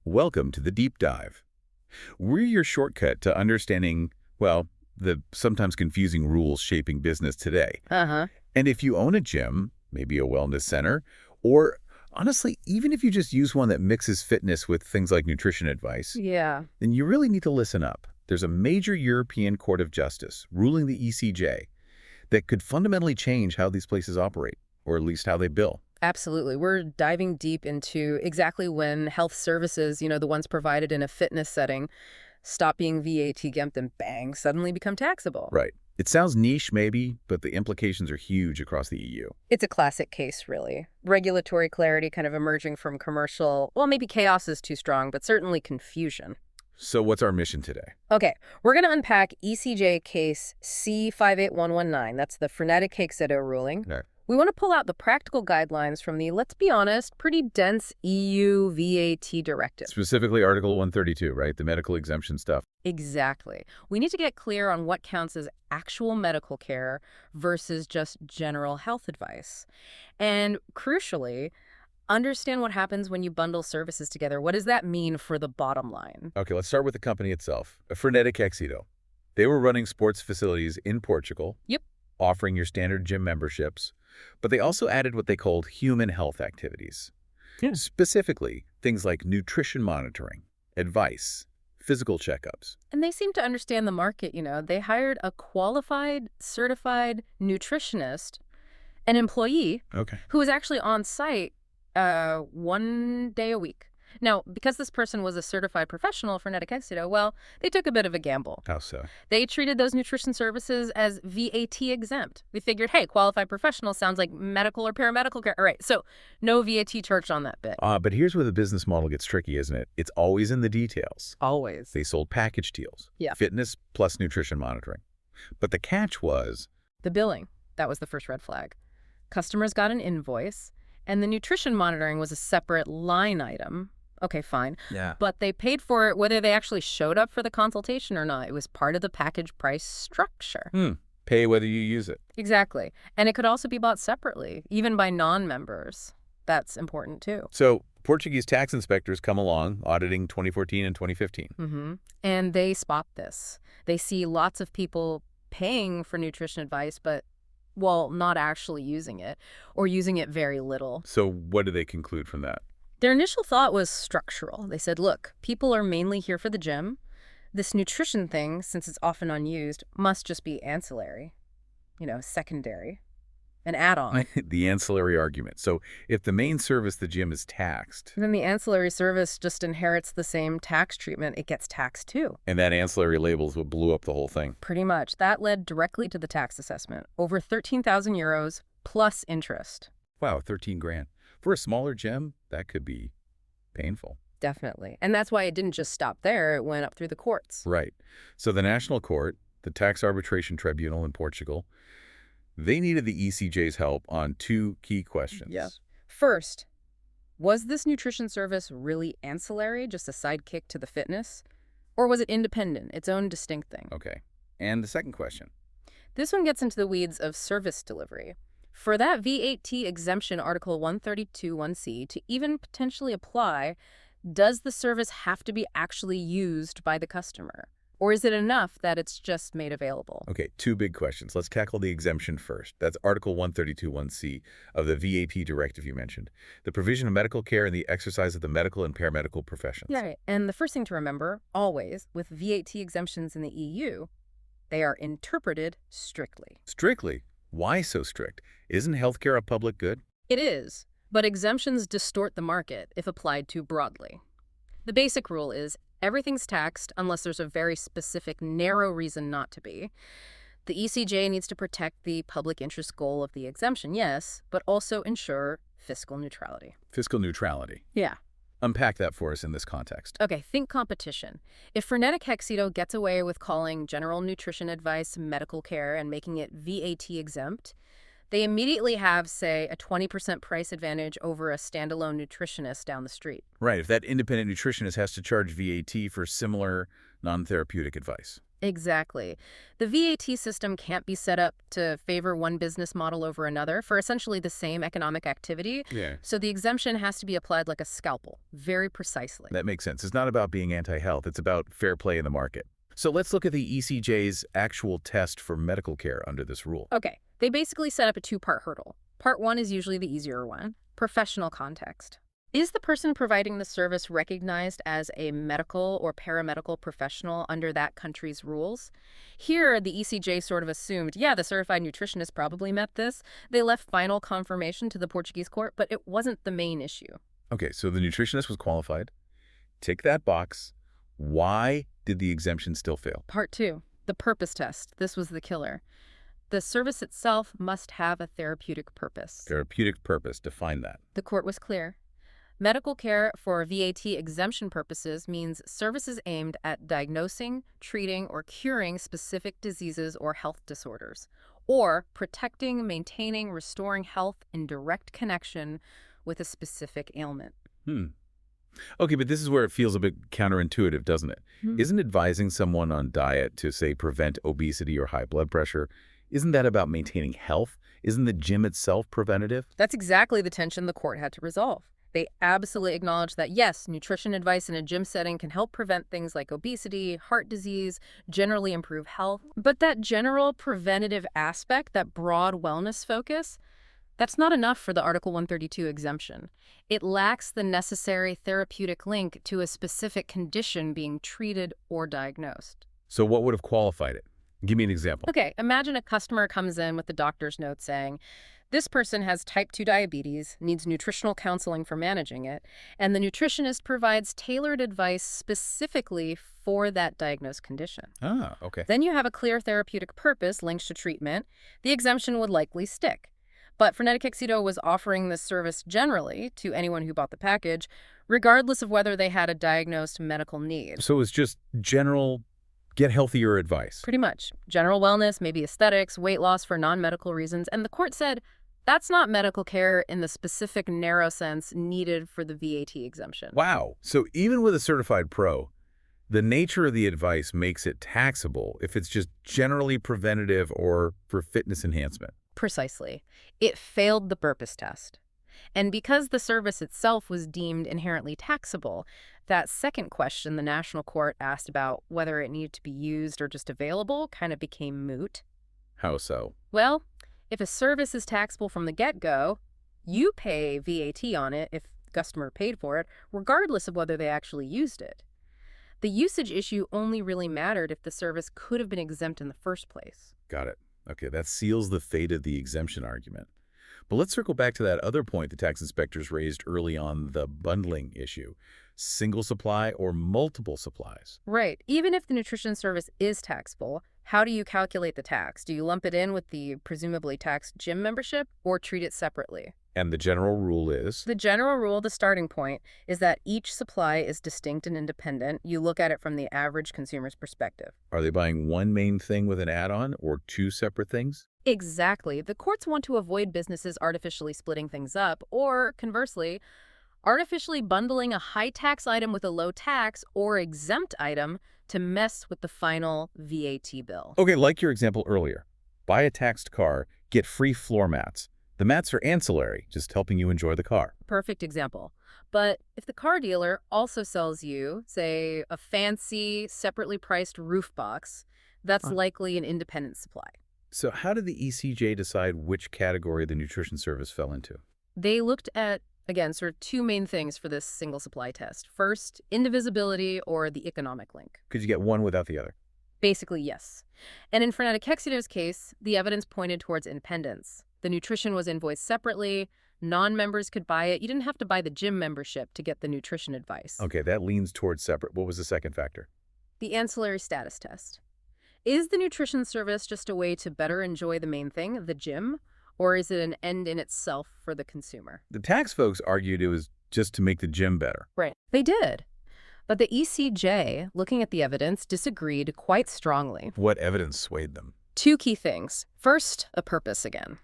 Welcome to the Deep Dive. We're your shortcut to understanding, well, the sometimes confusing rules shaping business today. Uh-huh. And if you own a gym, maybe a wellness center, or honestly, even if you just use one that mixes fitness with things like nutrition advice, Yeah. then you really need to listen up. There's a major European Court of Justice ruling the ECJ that could fundamentally change how these places operate, or at least how they bill. Absolutely. We're diving deep into exactly when health services, the ones provided in a fitness setting, stop being VAT exempt and bang, suddenly become taxable. Right. It sounds niche maybe, but the implications are huge across the EU. It's a classic case, really. Regulatory clarity kind of emerging from commercial, well, maybe chaos is too strong, but certainly confusion. So what's our mission today? Okay, we're going to unpack ECJ Case C-58119. That's the Frenetikexito ruling. Okay. We want to pull out the practical guidelines from the, let's be honest, pretty dense EU VAT Directive. Specifically Article 132, right? The medical exemption stuff. Exactly. We need to get clear on what counts as actual medical care versus just general health advice. And crucially, understand what happens when you bundle services together. What does that mean for the bottom line? Okay, let's start with the company itself. Frenetikexito. They were running sports facilities in Portugal. Yep. Offering your standard gym memberships. But they also added what they called human health activities. Yeah. Specifically, things like nutrition monitoring, advice, physical checkups. And they seem to understand the market, They hired a qualified, certified nutritionist, an employee, Okay. who was actually on site 1 day a week. Now, because this person was a certified professional for Frenetikexito, well, they took a bit of a gamble. How so? They treated those nutrition services as VAT exempt. They figured, hey, qualified professional sounds like medical or paramedical care. All right, so no VAT charged on that bit. But here's where the business model gets tricky, isn't it? It's always in the details. Always. They sold package deals. Yeah. Fitness plus nutrition monitoring. But the catch was... The billing. That was the first red flag. Customers got an invoice, and the nutrition monitoring was a separate line item. Okay, fine. Yeah. But they paid for it whether they actually showed up for the consultation or not. It was part of the package price structure. Pay whether you use it. Exactly. And it could also be bought separately, even by non-members. That's important, too. So Portuguese tax inspectors come along, auditing 2014 and 2015. And they spot this. They see lots of people paying for nutrition advice, but, well, not actually using it, or using it very little. So what do they conclude from that? Their initial thought was structural. They said, look, people are mainly here for the gym. This nutrition thing, since it's often unused, must just be ancillary, secondary, an add-on. The ancillary argument. So if the main service, the gym, is taxed... Then the ancillary service just inherits the same tax treatment. It gets taxed too. And that ancillary label is what blew up the whole thing. Pretty much. That led directly to the tax assessment. Over 13,000 euros plus interest. Wow, 13 grand. For a smaller gym, that could be painful. Definitely. And that's why it didn't just stop there. It went up through the courts. Right. So the National Court, the Tax Arbitration Tribunal in Portugal, they needed the ECJ's help on two key questions. Yeah. First, was this nutrition service really ancillary, just a sidekick to the fitness? Or was it independent, its own distinct thing? Okay. And the second question. This one gets into the weeds of service delivery. For that VAT exemption Article 132(1)(c) to even potentially apply, does the service have to be actually used by the customer? Or is it enough that it's just made available? Okay, two big questions. Let's tackle the exemption first. That's Article 132(1)(c) of the VAT Directive you mentioned. The provision of medical care and the exercise of the medical and paramedical professions. Yeah, right. And the first thing to remember, always, with VAT exemptions in the EU, they are interpreted strictly. Strictly? Why so strict? Isn't healthcare a public good? It is, but exemptions distort the market if applied too broadly. The basic rule is everything's taxed unless there's a very specific, narrow reason not to be. The ECJ needs to protect the public interest goal of the exemption, yes, but also ensure fiscal neutrality. Fiscal neutrality. Yeah. Unpack that for us in this context. Okay, think competition. If Frenetikexito gets away with calling general nutrition advice medical care and making it VAT exempt, they immediately have, say, a 20% price advantage over a standalone nutritionist down the street. Right, if that independent nutritionist has to charge VAT for similar non-therapeutic advice. Exactly. The VAT system can't be set up to favor one business model over another for essentially the same economic activity, Yeah. so the exemption has to be applied like a scalpel, very precisely. That makes sense. It's not about being anti-health. It's about fair play in the market. So let's look at the ECJ's actual test for medical care under this rule. Okay, they basically set up a two-part hurdle. Part one is usually the easier one, professional context. Is the person providing the service recognized as a medical or paramedical professional under that country's rules? Here, the ECJ sort of assumed, yeah, the certified nutritionist probably met this. They left final confirmation to the Portuguese court, but it wasn't the main issue. Okay, so the nutritionist was qualified. Tick that box. Why did the exemption still fail? Part two, the purpose test. This was the killer. The service itself must have a therapeutic purpose. Therapeutic purpose. Define that. The court was clear. Medical care for VAT exemption purposes means services aimed at diagnosing, treating, or curing specific diseases or health disorders, or protecting, maintaining, restoring health in direct connection with a specific ailment. Okay, but this is where it feels a bit counterintuitive, doesn't it? Isn't advising someone on diet to, say, prevent obesity or high blood pressure, isn't that about maintaining health? Isn't the gym itself preventative? That's exactly the tension the court had to resolve. They absolutely acknowledged that, yes, nutrition advice in a gym setting can help prevent things like obesity, heart disease, generally improve health. But that general preventative aspect, that broad wellness focus, that's not enough for the Article 132 exemption. It lacks the necessary therapeutic link to a specific condition being treated or diagnosed. So what would have qualified it? Give me an example. Okay, imagine a customer comes in with the doctor's note saying, this person has type 2 diabetes, needs nutritional counseling for managing it, and the nutritionist provides tailored advice specifically for that diagnosed condition. Ah, okay. Then you have a clear therapeutic purpose linked to treatment. The exemption would likely stick. But Frenetikexito was offering this service generally to anyone who bought the package, regardless of whether they had a diagnosed medical need. So it's just general get healthier advice. Pretty much. General wellness, maybe aesthetics, weight loss for non-medical reasons. And the court said that's not medical care in the specific narrow sense needed for the VAT exemption. Wow. So even with a certified pro, the nature of the advice makes it taxable if it's just generally preventative or for fitness enhancement. Precisely. It failed the purpose test. And because the service itself was deemed inherently taxable, that second question the national court asked about whether it needed to be used or just available kind of became moot. How so? Well, if a service is taxable from the get-go, you pay VAT on it if the customer paid for it, regardless of whether they actually used it. The usage issue only really mattered if the service could have been exempt in the first place. Got it. Okay, that seals the fate of the exemption argument. But let's circle back to that other point the tax inspectors raised early on, the bundling issue. Single supply or multiple supplies? Right. Even if the nutrition service is taxable, how do you calculate the tax? Do you lump it in with the presumably taxed gym membership or treat it separately? And the general rule is? The general rule, the starting point, is that each supply is distinct and independent. You look at it from the average consumer's perspective. Are they buying one main thing with an add-on or two separate things? Exactly. The courts want to avoid businesses artificially splitting things up or, conversely, artificially bundling a high-tax item with a low-tax or exempt item to mess with the final VAT bill. Okay, like your example earlier. Buy a taxed car, get free floor mats. The mats are ancillary, just helping you enjoy the car. Perfect example. But if the car dealer also sells you, say, a fancy, separately priced roof box, that's likely an independent supply. So how did the ECJ decide which category the nutrition service fell into? They looked at, again, sort of two main things for this single supply test. First, indivisibility or the economic link. Could you get one without the other? Basically, yes. And in Frenetikexito's case, the evidence pointed towards independence. The nutrition was invoiced separately. Non-members could buy it. You didn't have to buy the gym membership to get the nutrition advice. Okay, that leans towards separate. What was the second factor? The ancillary status test. Is the nutrition service just a way to better enjoy the main thing, the gym, or is it an end in itself for the consumer? The tax folks argued it was just to make the gym better. Right. They did. But the ECJ, looking at the evidence, disagreed quite strongly. What evidence swayed them? Two key things. First, a purpose again.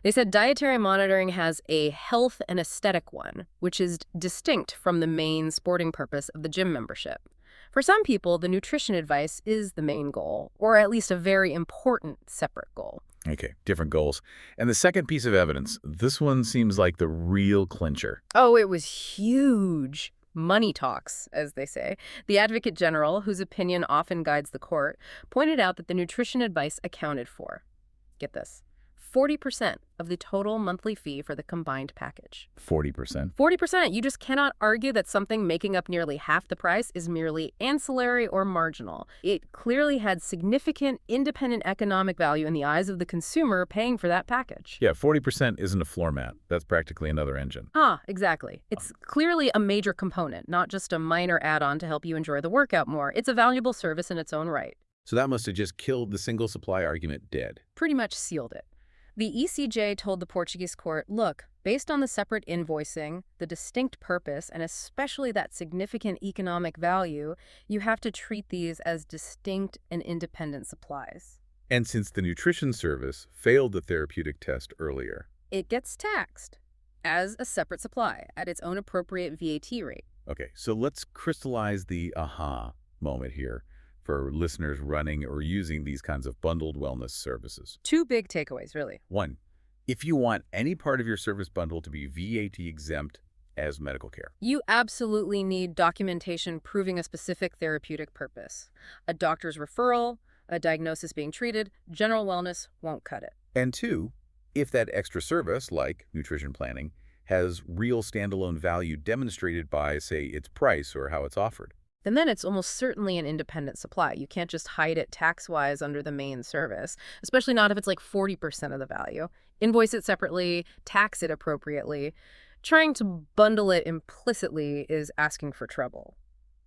They said dietary monitoring has a health and aesthetic one, which is distinct from the main sporting purpose of the gym membership. For some people, the nutrition advice is the main goal, or at least a very important separate goal. Okay, different goals. And the second piece of evidence, this one seems like the real clincher. Oh, it was huge. Money talks, as they say. The Advocate General, whose opinion often guides the court, pointed out that the nutrition advice accounted for, get this, 40% of the total monthly fee for the combined package. 40%? 40%. You just cannot argue that something making up nearly half the price is merely ancillary or marginal. It clearly had significant independent economic value in the eyes of the consumer paying for that package. Yeah, 40% isn't a floor mat. That's practically another engine. Exactly. It's clearly a major component, not just a minor add-on to help you enjoy the workout more. It's a valuable service in its own right. So that must have just killed the single supply argument dead. Pretty much sealed it. The ECJ told the Portuguese court, look, based on the separate invoicing, the distinct purpose, and especially that significant economic value, you have to treat these as distinct and independent supplies. And since the nutrition service failed the therapeutic test earlier, it gets taxed as a separate supply at its own appropriate VAT rate. Okay, so let's crystallize the aha moment here for listeners running or using these kinds of bundled wellness services. Two big takeaways, really. One, if you want any part of your service bundle to be VAT exempt as medical care, you absolutely need documentation proving a specific therapeutic purpose. A doctor's referral, a diagnosis being treated, general wellness won't cut it. And two, if that extra service, like nutrition planning, has real standalone value demonstrated by, say, its price or how it's offered, then it's almost certainly an independent supply. You can't just hide it tax-wise under the main service, especially not if it's like 40% of the value. Invoice it separately, tax it appropriately. Trying to bundle it implicitly is asking for trouble.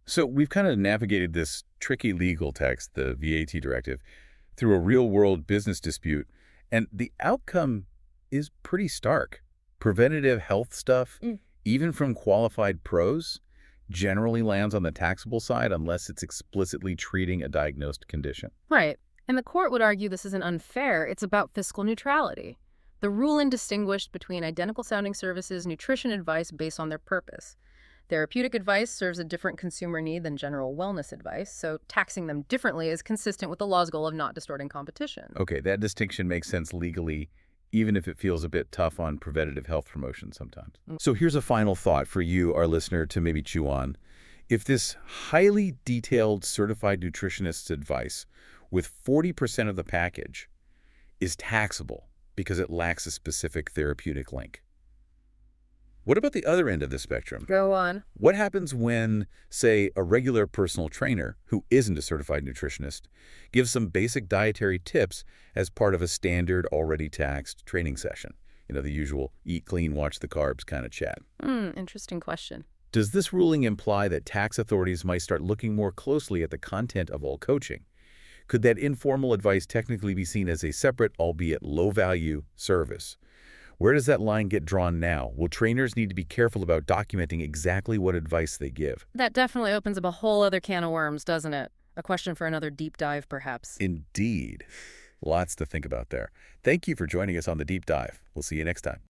So we've kind of navigated this tricky legal text, the VAT Directive, through a real-world business dispute, and the outcome is pretty stark. Preventative health stuff, even from qualified pros, generally lands on the taxable side unless it's explicitly treating a diagnosed condition. Right. And the court would argue this isn't unfair. It's about fiscal neutrality. The ruling distinguished between identical-sounding services, nutrition advice based on their purpose. Therapeutic advice serves a different consumer need than general wellness advice, so taxing them differently is consistent with the law's goal of not distorting competition. Okay, that distinction makes sense legally, even if it feels a bit tough on preventative health promotion sometimes. So here's a final thought for you, our listener, to maybe chew on. If this highly detailed certified nutritionist's advice with 40% of the package is taxable because it lacks a specific therapeutic link, what about the other end of the spectrum? Go on. What happens when, say, a regular personal trainer who isn't a certified nutritionist gives some basic dietary tips as part of a standard, already taxed training session? You know, the usual eat clean, watch the carbs kind of chat. Interesting question. Does this ruling imply that tax authorities might start looking more closely at the content of all coaching? Could that informal advice technically be seen as a separate, albeit low-value, service? Where does that line get drawn now? Will trainers need to be careful about documenting exactly what advice they give? That definitely opens up a whole other can of worms, doesn't it? A question for another deep dive, perhaps. Indeed. Lots to think about there. Thank you for joining us on The Deep Dive. We'll see you next time.